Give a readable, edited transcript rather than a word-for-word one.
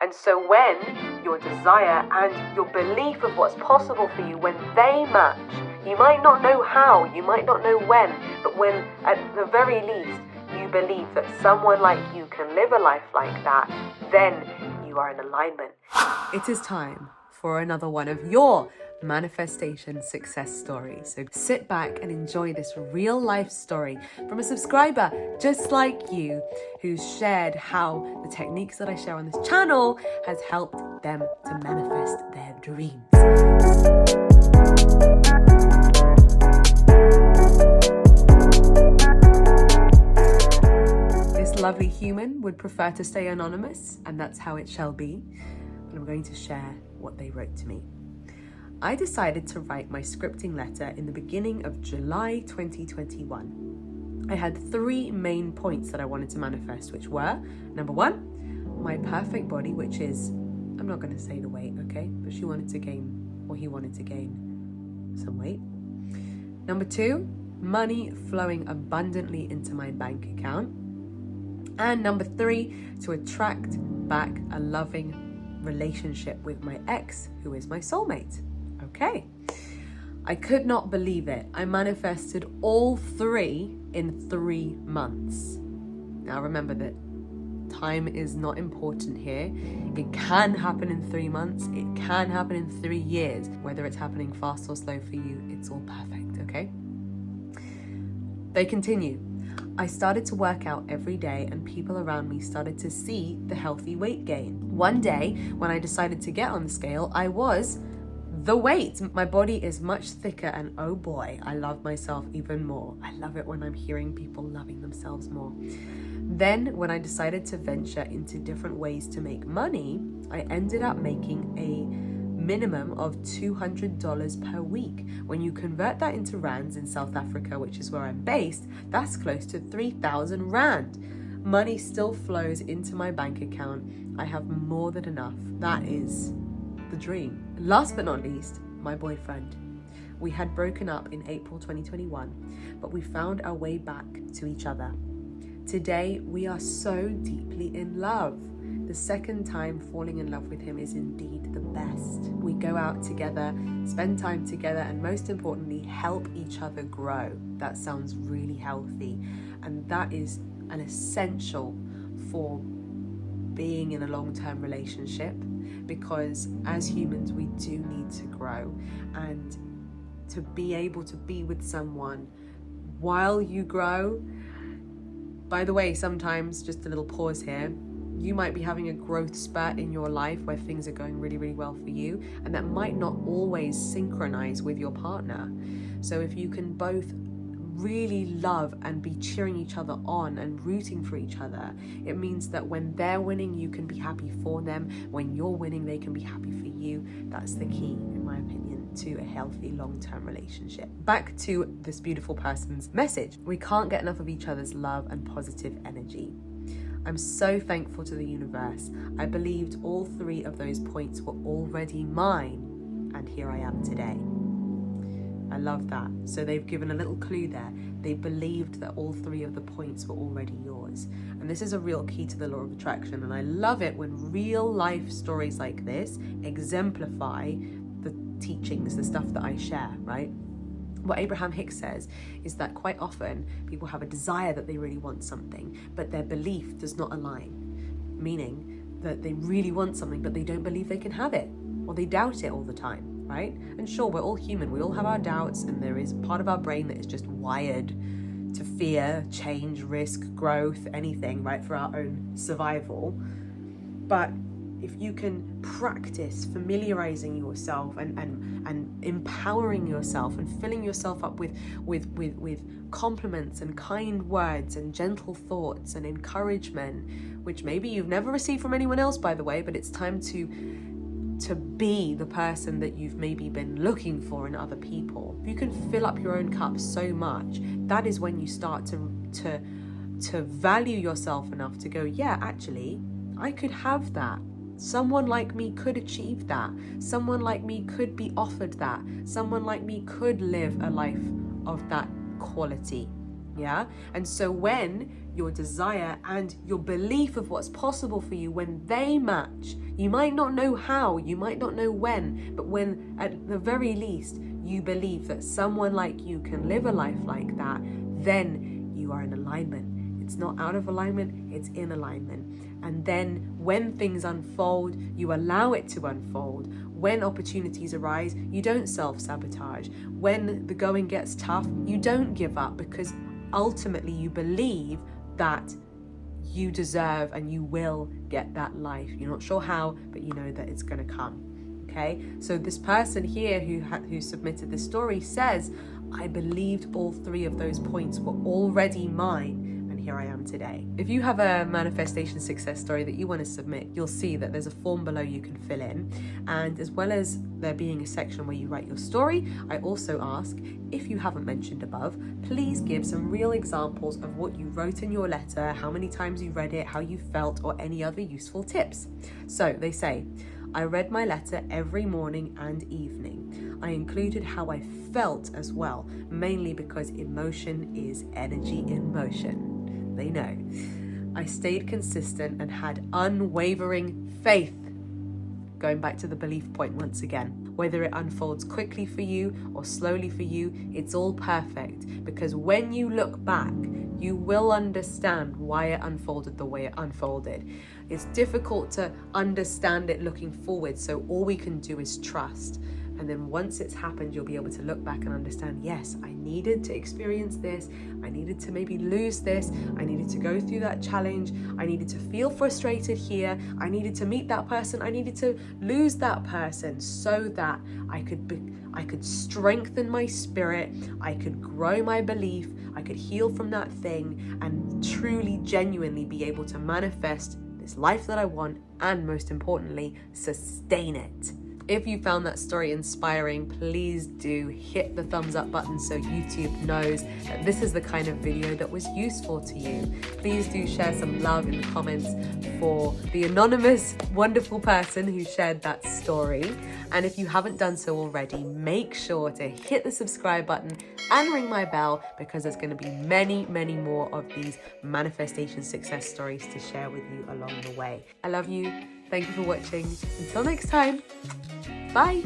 And so when your desire and your belief of what's possible for you, when they match, you might not know how, you might not know when, but when at the very least you believe that someone like you can live a life like that, then you are in alignment. It is time for another one of your manifestation success stories. So sit back and enjoy this real life story from a subscriber just like you, who's shared how the techniques that I share on this channel has helped them to manifest their dreams. This lovely human would prefer to stay anonymous, and that's how it shall be. But I'm going to share what they wrote to me. I decided to write my scripting letter in the beginning of July 2021. I had 3 main points that I wanted to manifest, which were, number 1, my perfect body, which is, I'm not going to say the weight, okay? But she wanted to gain, or he wanted to gain some weight. Number 2, money flowing abundantly into my bank account. And number 3, to attract back a loving relationship with my ex, who is my soulmate. Okay. I could not believe it. I manifested all 3 in 3 months. Now remember that time is not important here. It can happen in 3 months. It can happen in 3 years. Whether it's happening fast or slow for you, it's all perfect, okay? They continue. I started to work out every day and people around me started to see the healthy weight gain. One day, when I decided to get on the scale, I was the weight. My body is much thicker and oh boy, I love myself even more. I love it when I'm hearing people loving themselves more. Then, when I decided to venture into different ways to make money, I ended up making a minimum of $200 per week. When you convert that into rands in South Africa, which is where I'm based, that's close to 3,000 rand. Money still flows into my bank account. I have more than enough. That is the dream. Last but not least, my boyfriend. We had broken up in April 2021, but we found our way back to each other. Today, we are so deeply in love. The second time falling in love with him is indeed the best. We go out together, spend time together, and most importantly, help each other grow. That sounds really healthy. And that is an essential for being in a long-term relationship, because as humans, we do need to grow. And to be able to be with someone while you grow. By the way, sometimes, just a little pause here, you might be having a growth spurt in your life where things are going really, really well for you, and that might not always synchronize with your partner. So if you can both really love and be cheering each other on and rooting for each other, it means that when they're winning, you can be happy for them. When you're winning, they can be happy for you. That's the key, in my opinion, to a healthy long-term relationship. Back to this beautiful person's message. We can't get enough of each other's love and positive energy. I'm so thankful to the universe. I believed all 3 of those points were already mine, and here I am today. I love that. So they've given a little clue there. They believed that all 3 of the points were already yours. And this is a real key to the law of attraction. And I love it when real life stories like this exemplify the teachings, the stuff that I share, right? What Abraham Hicks says is that quite often people have a desire that they really want something, but their belief does not align, meaning that they really want something, but they don't believe they can have it, or they doubt it all the time, right? And sure, we're all human. We all have our doubts, and there is part of our brain that is just wired to fear, change, risk, growth, anything, right, for our own survival. But if you can practice familiarizing yourself and empowering yourself and filling yourself up with compliments and kind words and gentle thoughts and encouragement, which maybe you've never received from anyone else, by the way, but it's time to be the person that you've maybe been looking for in other people. If you can fill up your own cup so much, that is when you start to value yourself enough to go, yeah, actually, I could have that. Someone like me could achieve that. Someone like me could be offered that. Someone like me could live a life of that quality. Yeah? And so when your desire and your belief of what's possible for you, when they match, You might not know how, you might not know when, but when at the very least you believe that someone like you can live a life like that, then you are in alignment. It's not out of alignment, it's in alignment. And then when things unfold, you allow it to unfold. When opportunities arise, you don't self-sabotage. When the going gets tough, you don't give up, because ultimately you believe that you deserve and you will get that life. You're not sure how, but you know that it's going to come. Okay, so this person here who submitted this story says, I believed all three of those points were already mine, and here I am today. If you have a manifestation success story that you want to submit, you'll see that there's a form below you can fill in, and as well as there being a section where you write your story, I also ask, if you haven't mentioned above, please give some real examples of what you wrote in your letter, how many times you read it, how you felt, or any other useful tips. So they say, I read my letter every morning and evening. I included how I felt as well, mainly because emotion is energy in motion. They know. I stayed consistent and had unwavering faith. Going back to the belief point once again. Whether it unfolds quickly for you or slowly for you, it's all perfect, because when you look back, you will understand why it unfolded the way it unfolded. It's difficult to understand it looking forward, so all we can do is trust. And then once it's happened, you'll be able to look back and understand, yes, I needed to experience this. I needed to maybe lose this. I needed to go through that challenge. I needed to feel frustrated here. I needed to meet that person. I needed to lose that person so that I could strengthen my spirit. I could grow my belief. I could heal from that thing and truly, genuinely be able to manifest this life that I want, and most importantly, sustain it. If you found that story inspiring, please do hit the thumbs up button so YouTube knows that this is the kind of video that was useful to you. Please do share some love in the comments for the anonymous, wonderful person who shared that story. And if you haven't done so already, make sure to hit the subscribe button and ring my bell, because there's going to be many, many more of these manifestation success stories to share with you along the way. I love you. Thank you for watching. Until next time. Bye.